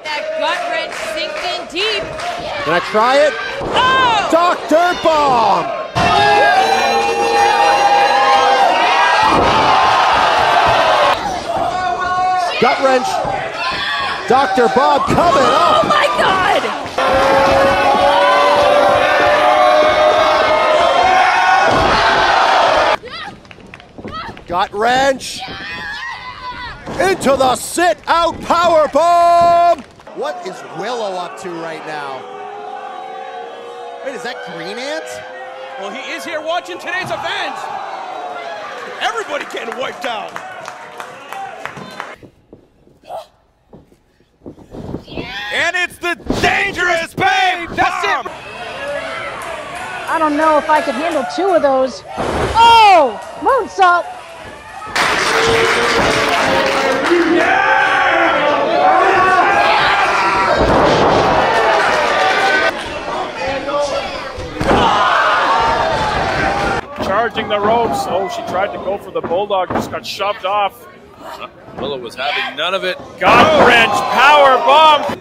That gut wrench sinked in deep. Can I try it? Oh! Dr. Bomb! Gut wrench. Dr. Bomb coming up. Oh my God! Gut wrench. Into the sit-out power bomb. What is Willow up to right now? Wait, is that Green Ant? Well, he is here watching today's event. Everybody getting wiped out. And it's the dangerous babe. That's it. I don't know if I could handle 2 of those. Oh, Moonsault. Charging the ropes. Oh, she tried to go for the bulldog, just got shoved off. Willow was having none of it. Gut wrench, power bomb.